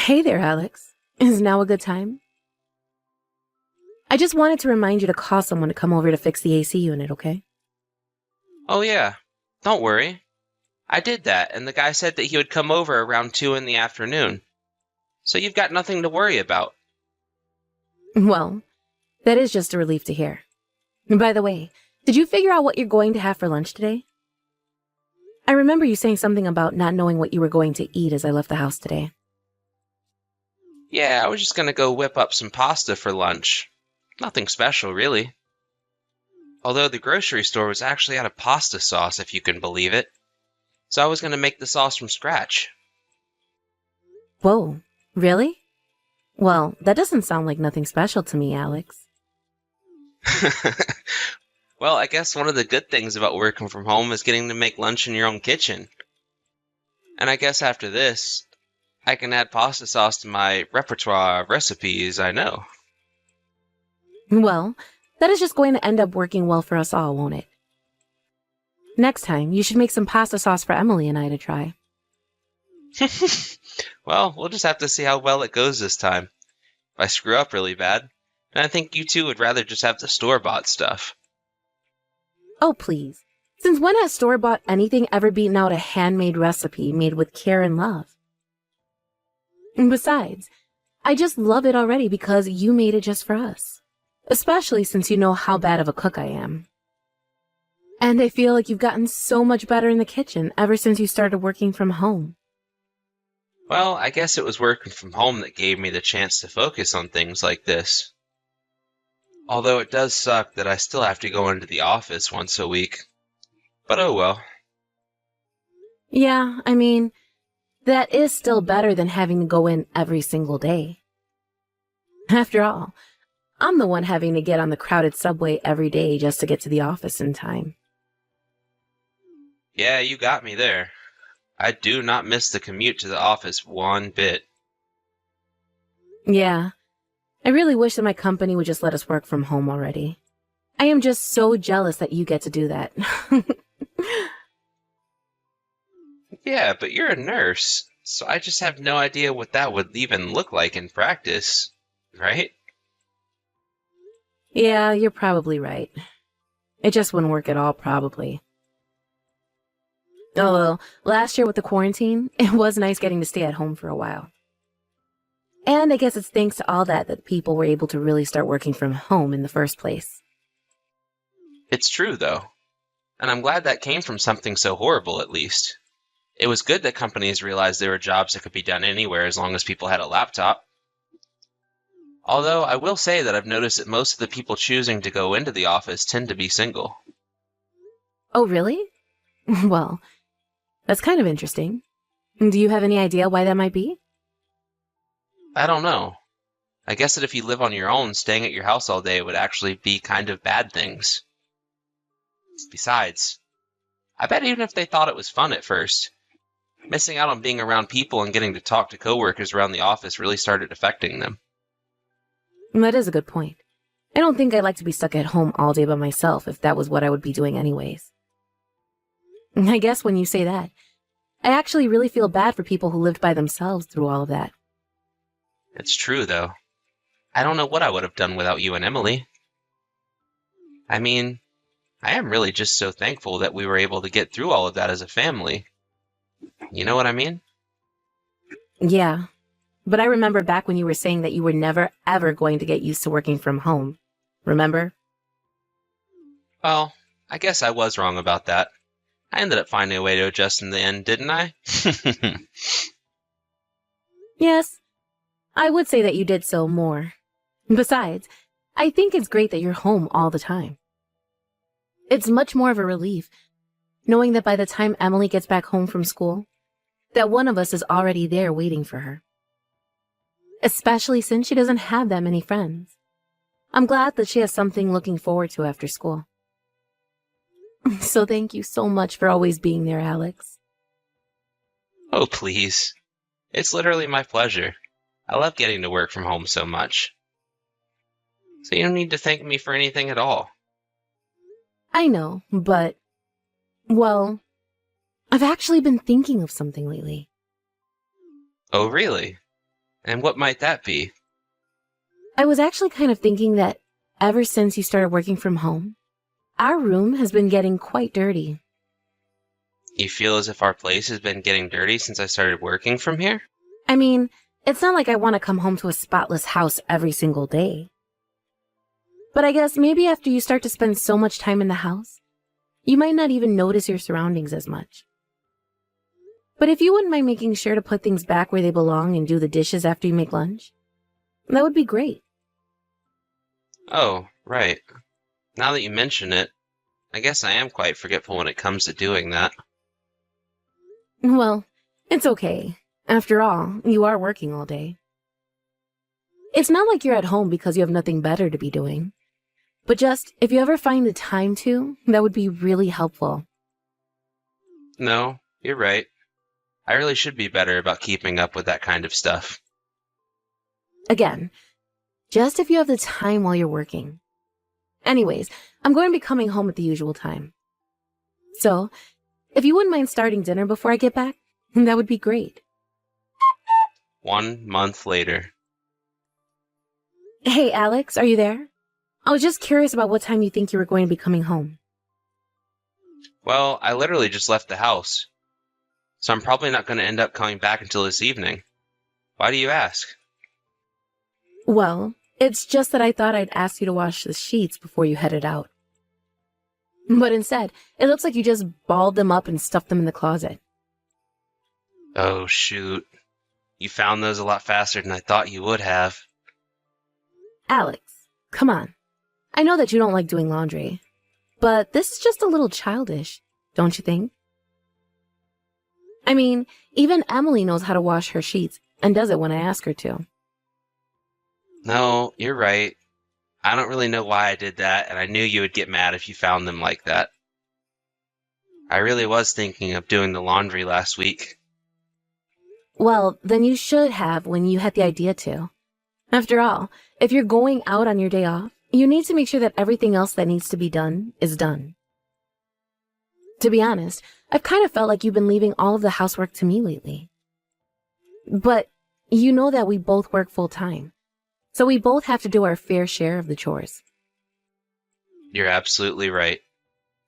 Hey there, Alex. Is now a good time? I just wanted to remind you to call someone to come over to fix the AC unit, okay? Oh yeah, don't worry. I did that, and the guy said that he would come over around 2 in the afternoon. So you've got nothing to worry about. Well, that is just a relief to hear. By the way, did you figure out what you're going to have for lunch today? I remember you saying something about not knowing what you were going to eat as I left the house today. Yeah, I was just gonna go whip up some pasta for lunch. Nothing special, really. Although the grocery store was actually out of pasta sauce, if you can believe it. So I was gonna make the sauce from scratch. Whoa, really? Well, that doesn't sound like nothing special to me, Alex. Well, I guess one of the good things about working from home is getting to make lunch in your own kitchen. And I guess after this, I can add pasta sauce to my repertoire of recipes I know. Well, that is just going to end up working well for us all, won't it? Next time, you should make some pasta sauce for Emily and I to try. Well, we'll just have to see how well it goes this time. If I screw up really bad, then I think you two would rather just have the store-bought stuff. Oh, please. Since when has store-bought anything ever beaten out a handmade recipe made with care and love? And besides, I just love it already because you made it just for us. Especially since you know how bad of a cook I am. And I feel like you've gotten so much better in the kitchen ever since you started working from home. Well, I guess it was working from home that gave me the chance to focus on things like this. Although it does suck that I still have to go into the office once a week. But oh well. Yeah, I mean, that is still better than having to go in every single day. After all, I'm the one having to get on the crowded subway every day just to get to the office in time. Yeah, you got me there. I do not miss the commute to the office one bit. Yeah, I really wish that my company would just let us work from home already. I am just so jealous that you get to do that. Yeah, but you're a nurse, so I just have no idea what that would even look like in practice, right? Yeah, you're probably right. It just wouldn't work at all, probably. Oh, well, last year with the quarantine, it was nice getting to stay at home for a while. And I guess it's thanks to all that people were able to really start working from home in the first place. It's true, though. And I'm glad that came from something so horrible, at least. It was good that companies realized there were jobs that could be done anywhere as long as people had a laptop. Although I will say that I've noticed that most of the people choosing to go into the office tend to be single. Oh, really? Well, that's kind of interesting. Do you have any idea why that might be? I don't know. I guess that if you live on your own, staying at your house all day would actually be kind of bad things. Besides, I bet even if they thought it was fun at first, missing out on being around people and getting to talk to coworkers around the office really started affecting them. That is a good point. I don't think I'd like to be stuck at home all day by myself if that was what I would be doing anyways. I guess when you say that, I actually really feel bad for people who lived by themselves through all of that. It's true, though. I don't know what I would have done without you and Emily. I mean, I am really just so thankful that we were able to get through all of that as a family. You know what I mean? Yeah, but I remember back when you were saying that you were never ever going to get used to working from home. Remember? Well, I guess I was wrong about that. I ended up finding a way to adjust in the end, didn't I? Yes, I would say that you did so more. Besides, I think it's great that you're home all the time. It's much more of a relief knowing that by the time Emily gets back home from school, that one of us is already there waiting for her. Especially since she doesn't have that many friends. I'm glad that she has something looking forward to after school. So thank you so much for always being there, Alex. Oh, please. It's literally my pleasure. I love getting to work from home so much. So you don't need to thank me for anything at all. I know, but, well, I've actually been thinking of something lately. Oh, really? And what might that be? I was actually kind of thinking that ever since you started working from home, our room has been getting quite dirty. You feel as if our place has been getting dirty since I started working from here? I mean, it's not like I want to come home to a spotless house every single day. But I guess maybe after you start to spend so much time in the house, you might not even notice your surroundings as much. But if you wouldn't mind making sure to put things back where they belong and do the dishes after you make lunch, that would be great. Oh, right. Now that you mention it, I guess I am quite forgetful when it comes to doing that. Well, it's okay. After all, you are working all day. It's not like you're at home because you have nothing better to be doing. But just, if you ever find the time to, that would be really helpful. No, you're right. I really should be better about keeping up with that kind of stuff. Again, just if you have the time while you're working. Anyways, I'm going to be coming home at the usual time. So, if you wouldn't mind starting dinner before I get back, that would be great. 1 month later. Hey, Alex, are you there? I was just curious about what time you think you were going to be coming home. Well, I literally just left the house, so I'm probably not going to end up coming back until this evening. Why do you ask? Well, it's just that I thought I'd ask you to wash the sheets before you headed out. But instead, it looks like you just balled them up and stuffed them in the closet. Oh, shoot. You found those a lot faster than I thought you would have. Alex, come on. I know that you don't like doing laundry, but this is just a little childish, don't you think? I mean, even Emily knows how to wash her sheets and does it when I ask her to. No, you're right. I don't really know why I did that, and I knew you would get mad if you found them like that. I really was thinking of doing the laundry last week. Well, then you should have when you had the idea to. After all, if you're going out on your day off, you need to make sure that everything else that needs to be done is done. To be honest, I've kind of felt like you've been leaving all of the housework to me lately. But you know that we both work full time, so we both have to do our fair share of the chores. You're absolutely right.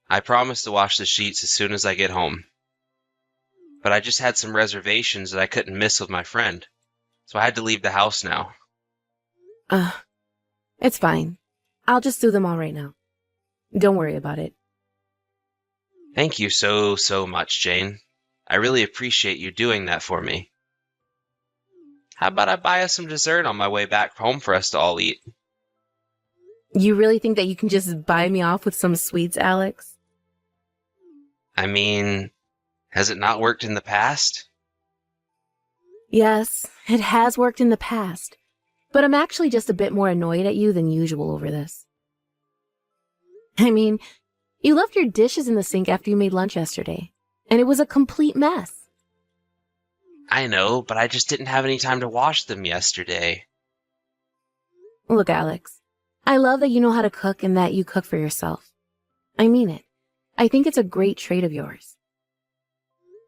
I promise to wash the sheets as soon as I get home. But I just had some reservations that I couldn't miss with my friend, so I had to leave the house now. It's fine. I'll just do them all right now. Don't worry about it. Thank you so much, Jane. I really appreciate you doing that for me. How about I buy us some dessert on my way back home for us to all eat? You really think that you can just buy me off with some sweets, Alex? I mean, has it not worked in the past? Yes, it has worked in the past, but I'm actually just a bit more annoyed at you than usual over this. I mean, you left your dishes in the sink after you made lunch yesterday, and it was a complete mess. I know, but I just didn't have any time to wash them yesterday. Look, Alex, I love that you know how to cook and that you cook for yourself. I mean it. I think it's a great trait of yours.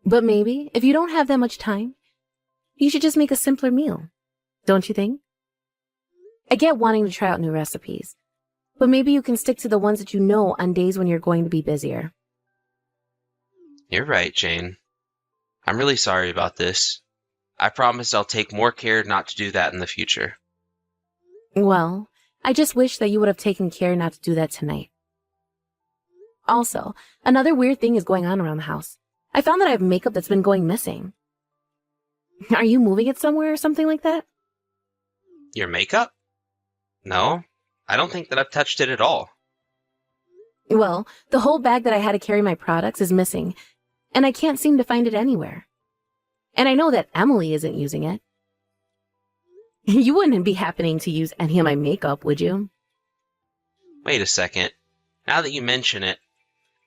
But maybe, if you don't have that much time, you should just make a simpler meal, don't you think? I get wanting to try out new recipes, but maybe you can stick to the ones that you know on days when you're going to be busier. You're right, Jane. I'm really sorry about this. I promise I'll take more care not to do that in the future. Well, I just wish that you would have taken care not to do that tonight. Also, another weird thing is going on around the house. I found that I have makeup that's been going missing. Are you moving it somewhere or something like that? Your makeup? No, I don't think that I've touched it at all. Well, the whole bag that I had to carry my products is missing, and I can't seem to find it anywhere. And I know that Emily isn't using it. You wouldn't be happening to use any of my makeup, would you? Wait a second. Now that you mention it,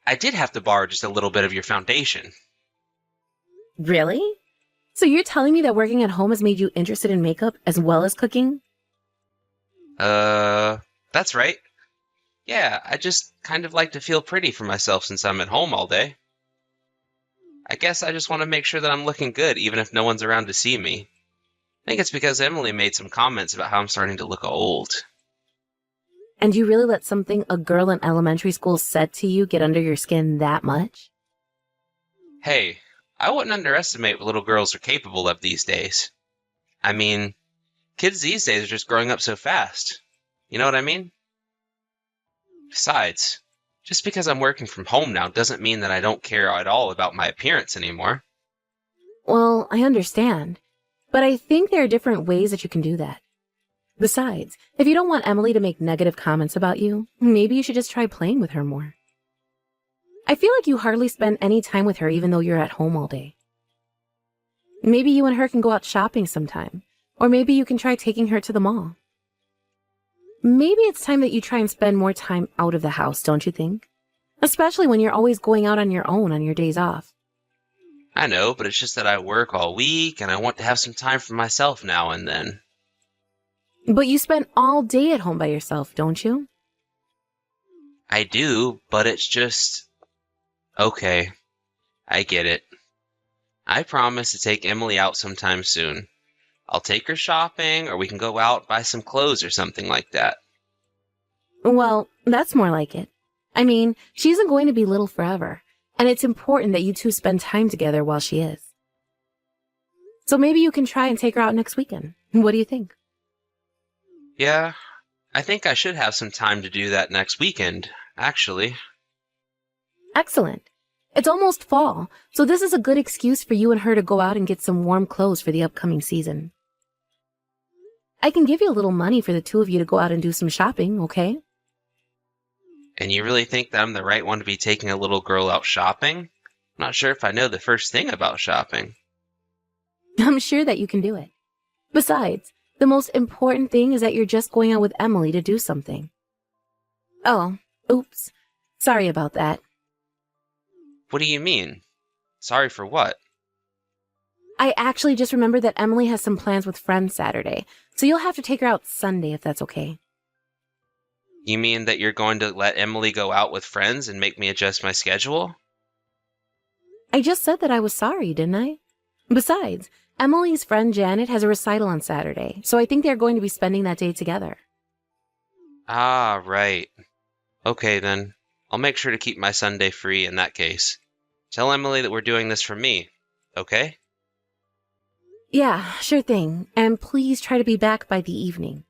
I did have to borrow just a little bit of your foundation. Really? So you're telling me that working at home has made you interested in makeup as well as cooking? That's right. Yeah, I just kind of like to feel pretty for myself since I'm at home all day. I guess I just want to make sure that I'm looking good even if no one's around to see me. I think it's because Emily made some comments about how I'm starting to look old. And you really let something a girl in elementary school said to you get under your skin that much? Hey, I wouldn't underestimate what little girls are capable of these days. I mean, kids these days are just growing up so fast. You know what I mean? Besides, just because I'm working from home now doesn't mean that I don't care at all about my appearance anymore. Well, I understand. But I think there are different ways that you can do that. Besides, if you don't want Emily to make negative comments about you, maybe you should just try playing with her more. I feel like you hardly spend any time with her even though you're at home all day. Maybe you and her can go out shopping sometime. Or maybe you can try taking her to the mall. Maybe it's time that you try and spend more time out of the house, don't you think? Especially when you're always going out on your own on your days off. I know, but it's just that I work all week and I want to have some time for myself now and then. But you spend all day at home by yourself, don't you? I do, but it's just... Okay, I get it. I promise to take Emily out sometime soon. I'll take her shopping, or we can go out and buy some clothes or something like that. Well, that's more like it. I mean, she isn't going to be little forever, and it's important that you two spend time together while she is. So maybe you can try and take her out next weekend. What do you think? Yeah, I think I should have some time to do that next weekend, actually. Excellent. It's almost fall, so this is a good excuse for you and her to go out and get some warm clothes for the upcoming season. I can give you a little money for the two of you to go out and do some shopping, okay? And you really think that I'm the right one to be taking a little girl out shopping? I'm not sure if I know the first thing about shopping. I'm sure that you can do it. Besides, the most important thing is that you're just going out with Emily to do something. Oh, oops. Sorry about that. What do you mean? Sorry for what? I actually just remembered that Emily has some plans with friends Saturday, so you'll have to take her out Sunday if that's okay. You mean that you're going to let Emily go out with friends and make me adjust my schedule? I just said that I was sorry, didn't I? Besides, Emily's friend Janet has a recital on Saturday, so I think they're going to be spending that day together. Ah, right. Okay then. I'll make sure to keep my Sunday free in that case. Tell Emily that we're doing this for me, okay? Yeah, sure thing. And please try to be back by the evening.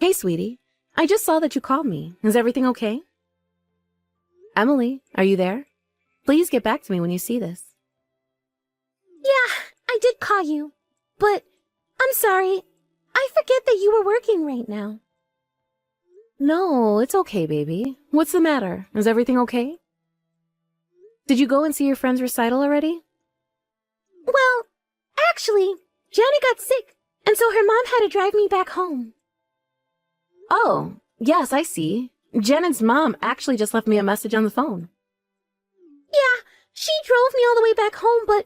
Hey, sweetie. I just saw that you called me. Is everything okay? Emily, are you there? Please get back to me when you see this. Yeah, I did call you. But I'm sorry. I forget that you were working right now. No, it's okay, baby. What's the matter? Is everything okay? Did you go and see your friend's recital already? Well, actually, Janet got sick, and so her mom had to drive me back home. Oh, yes, I see. Janet's mom actually just left me a message on the phone. Yeah, she drove me all the way back home, but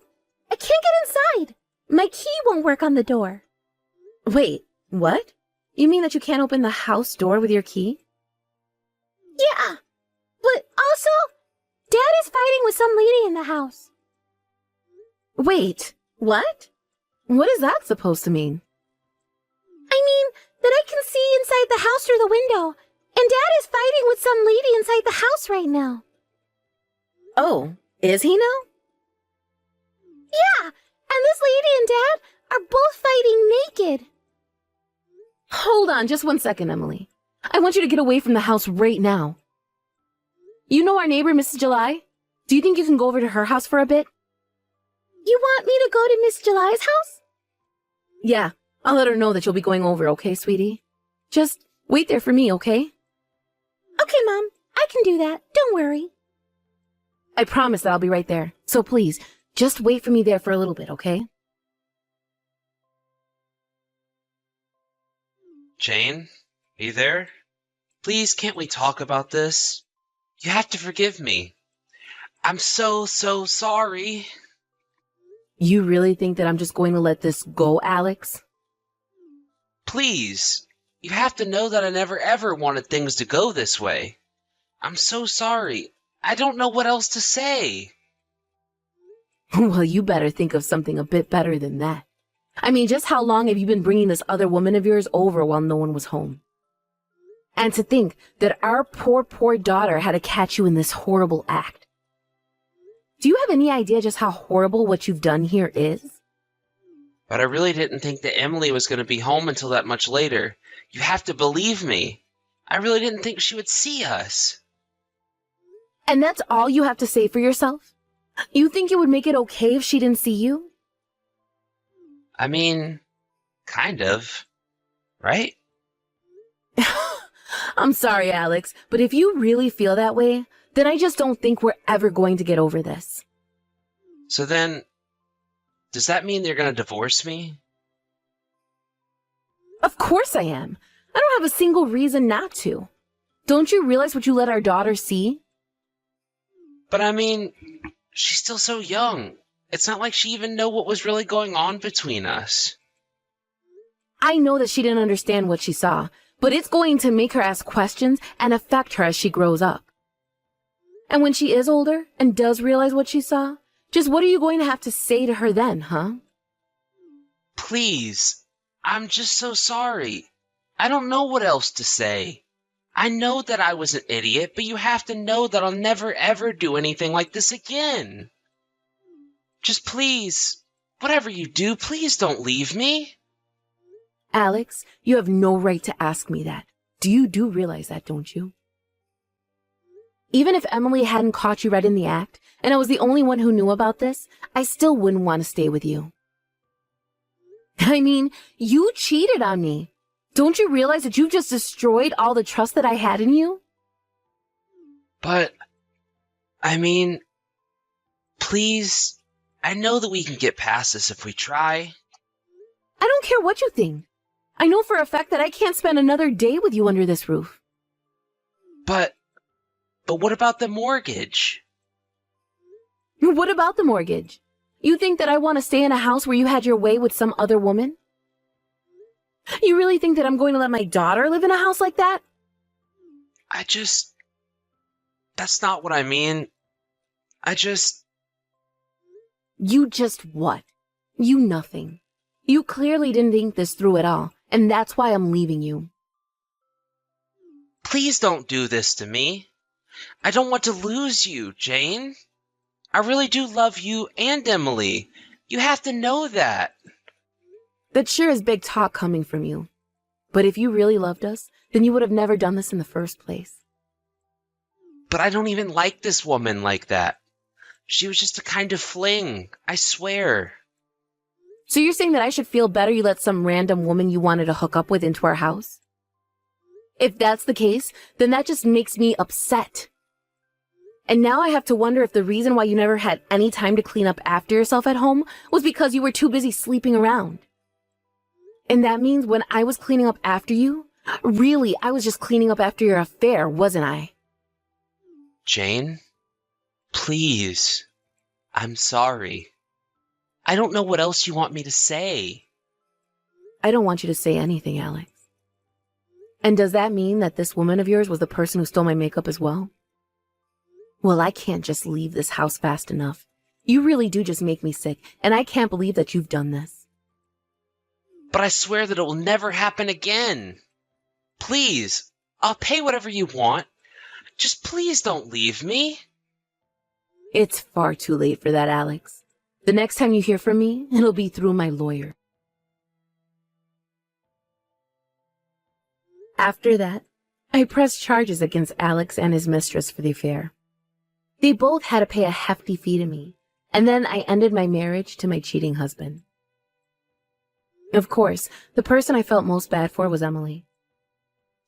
I can't get inside. My key won't work on the door. Wait, what? You mean that you can't open the house door with your key? Yeah, but also, Dad is fighting with some lady in the house. Wait, what? What is that supposed to mean? I mean, that I can see inside the house through the window, and Dad is fighting with some lady inside the house right now. Oh, is he now? Yeah, and this lady and Dad are both fighting naked. Hold on just 1 second, Emily. I want you to get away from the house right now. You know our neighbor, Mrs. July? Do you think you can go over to her house for a bit? You want me to go to Miss July's house? Yeah, I'll let her know that you'll be going over, okay, sweetie? Just wait there for me, okay? Okay, Mom. I can do that. Don't worry. I promise that I'll be right there. So please, just wait for me there for a little bit, okay? Jane, are you there? Please, can't we talk about this? You have to forgive me. I'm so sorry. You really think that I'm just going to let this go, Alex? Please, you have to know that I never ever wanted things to go this way. I'm so sorry. I don't know what else to say. Well, you better think of something a bit better than that. I mean, just how long have you been bringing this other woman of yours over while no one was home? And to think that our poor daughter had to catch you in this horrible act. Do you have any idea just how horrible what you've done here is? But I really didn't think that Emily was going to be home until that much later. You have to believe me. I really didn't think she would see us. And that's all you have to say for yourself? You think it would make it okay if she didn't see you? I mean, kind of. Right? I'm sorry, Alex, but if you really feel that way, then I just don't think we're ever going to get over this. So then, does that mean they're going to divorce me? Of course I am. I don't have a single reason not to. Don't you realize what you let our daughter see? But I mean, she's still so young. It's not like she even knew what was really going on between us. I know that she didn't understand what she saw, but it's going to make her ask questions and affect her as she grows up. And when she is older and does realize what she saw, just what are you going to have to say to her then, huh? Please, I'm just so sorry. I don't know what else to say. I know that I was an idiot, but you have to know that I'll never ever do anything like this again. Just please, whatever you do, please don't leave me. Alex, you have no right to ask me that. You do realize that, don't you? Even if Emily hadn't caught you right in the act, and I was the only one who knew about this, I still wouldn't want to stay with you. I mean, you cheated on me. Don't you realize that you've just destroyed all the trust that I had in you? But, I mean, please, I know that we can get past this if we try. I don't care what you think. I know for a fact that I can't spend another day with you under this roof. But what about the mortgage? What about the mortgage? You think that I want to stay in a house where you had your way with some other woman? You really think that I'm going to let my daughter live in a house like that? That's not what I mean. You just what? You nothing. You clearly didn't think this through at all, and that's why I'm leaving you. Please don't do this to me. I don't want to lose you, Jane. I really do love you and Emily. You have to know that. That sure is big talk coming from you. But if you really loved us, then you would have never done this in the first place. But I don't even like this woman like that. She was just a kind of fling, I swear. So you're saying that I should feel better you let some random woman you wanted to hook up with into our house? If that's the case, then that just makes me upset. And now I have to wonder if the reason why you never had any time to clean up after yourself at home was because you were too busy sleeping around. And that means when I was cleaning up after you, really, I was just cleaning up after your affair, wasn't I? Jane, please. I'm sorry. I don't know what else you want me to say. I don't want you to say anything, Alex. And does that mean that this woman of yours was the person who stole my makeup as well? Well, I can't just leave this house fast enough. You really do just make me sick, and I can't believe that you've done this. But I swear that it will never happen again. Please, I'll pay whatever you want. Just please don't leave me. It's far too late for that, Alex. The next time you hear from me, it'll be through my lawyer. After that, I pressed charges against Alex and his mistress for the affair. They both had to pay a hefty fee to me, and then I ended my marriage to my cheating husband. Of course, the person I felt most bad for was Emily.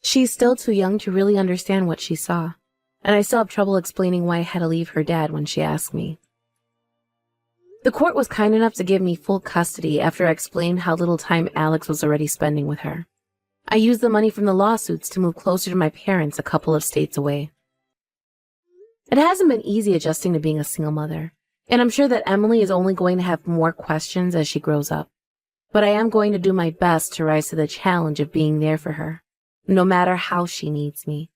She's still too young to really understand what she saw, and I still have trouble explaining why I had to leave her dad when she asked me. The court was kind enough to give me full custody after I explained how little time Alex was already spending with her. I used the money from the lawsuits to move closer to my parents a couple of states away. It hasn't been easy adjusting to being a single mother, and I'm sure that Emily is only going to have more questions as she grows up. But I am going to do my best to rise to the challenge of being there for her, no matter how she needs me.